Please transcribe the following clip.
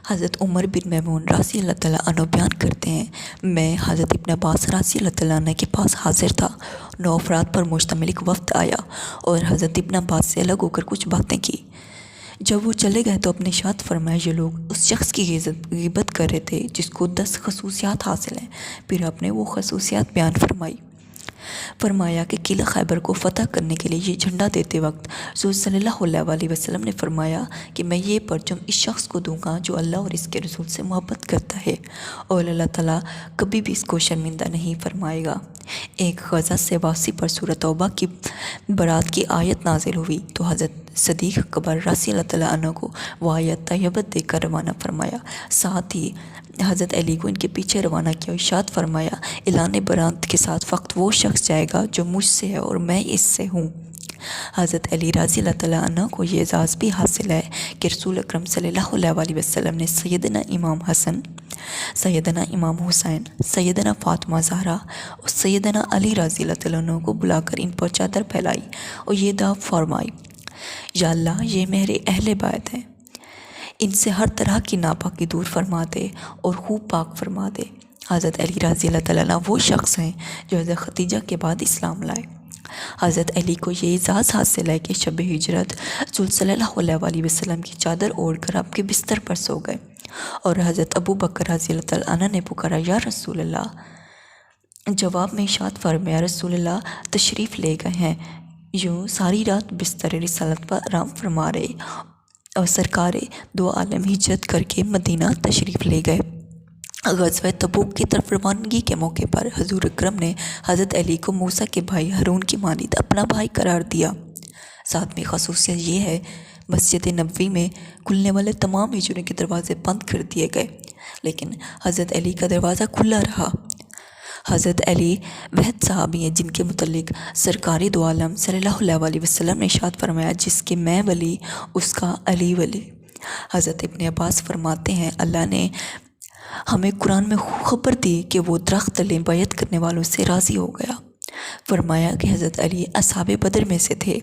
حضرت عمر بن میمون رضی اللہ تعالیٰ عنہ بیان کرتے ہیں، میں حضرت ابن عباس رضی اللہ تعالیٰ عنہ کے پاس حاضر تھا۔ 9 افراد پر مشتمل ایک وفد آیا اور حضرت ابن عباس سے الگ ہو کر کچھ باتیں کی۔ جب وہ چلے گئے تو اپنے ارشاد فرمایا، یہ لوگ اس شخص کی غیبت کر رہے تھے جس کو 10 خصوصیات حاصل ہیں۔ پھر آپ نے وہ خصوصیات بیان فرمایا کہ قلعہ خیبر کو فتح کرنے کے لیے یہ جھنڈا دیتے وقت حضور صلی اللہ علیہ وسلم نے فرمایا کہ میں یہ پرچم اس شخص کو دوں گا جو اللہ اور اس کے رسول سے محبت کرتا ہے، اور اللہ تعالیٰ کبھی بھی اس کو شرمندہ نہیں فرمائے گا۔ ایک غزہ سے واپسی پر سورۃ توبہ کی برات کی آیت نازل ہوئی تو حضرت صدیق اکبر رضی اللہ تعالیٰ عنہ کو وہ آیت طیبت دے کر روانہ فرمایا، ساتھ ہی حضرت علی کو ان کے پیچھے روانہ کیا، ارشاد فرمایا، اعلان برات کے ساتھ فقط وہ شخص جائے گا جو مجھ سے ہے اور میں اس سے ہوں۔ حضرت علی رضی اللہ تعالیٰ عنہ کو یہ اعزاز بھی حاصل ہے کہ رسول اکرم صلی اللہ علیہ وسلم نے سیدنا امام حسن، سیدنا امام حسین، سیدنا فاطمہ زہرا اور سیدنا علی رضی اللہ تعالیٰ عنہ کو بلا کر ان پر چادر پھیلائی اور یہ دعا فرمائی، یا اللہ یہ میرے اہل بیت ہیں، ان سے ہر طرح کی ناپاکی دور فرما دے اور خوب پاک فرما دے۔ حضرت علی رضی اللہ تعالیٰ عنہ وہ شخص ہیں جو حضرت خدیجہ کے بعد اسلام لائے۔ حضرت علی کو یہ اعزاز حاصل ہے کہ شب ہجرت رسول صلی اللہ علیہ وسلم کی چادر اوڑھ کر آپ کے بستر پر سو گئے، اور حضرت ابو بکر رضی اللہ تعالیٰ عنہ نے پکارا، یا رسول اللہ۔ جواب میں ارشاد فرمایا، رسول اللہ تشریف لے گئے ہیں، یوں ساری رات بستر رسالت پر آرام فرما رہے اور سرکار دو عالم ہجرت کر کے مدینہ تشریف لے گئے۔ غزوہ تبوک کی طرف روانگی کے موقع پر حضور اکرم نے حضرت علی کو موسیٰ کے بھائی ہارون کی مانند اپنا بھائی قرار دیا۔ ساتویں خصوصیت یہ ہے، مسجد نبوی میں کھلنے والے تمام ہجروں کے دروازے بند کر دیے گئے، لیکن حضرت علی کا دروازہ کھلا رہا۔ حضرت علی وہ صحابی ہیں جن کے متعلق سرکار دو عالم صلی اللہ علیہ وسلم نے ارشاد فرمایا، جس کے میں ولی اس کا علی ولی۔ حضرت ابن عباس فرماتے ہیں، اللہ نے ہمیں قرآن میں خبر دی کہ وہ درخت تلے بیعت کرنے والوں سے راضی ہو گیا۔ فرمایا کہ حضرت علی اصحاب بدر میں سے تھے۔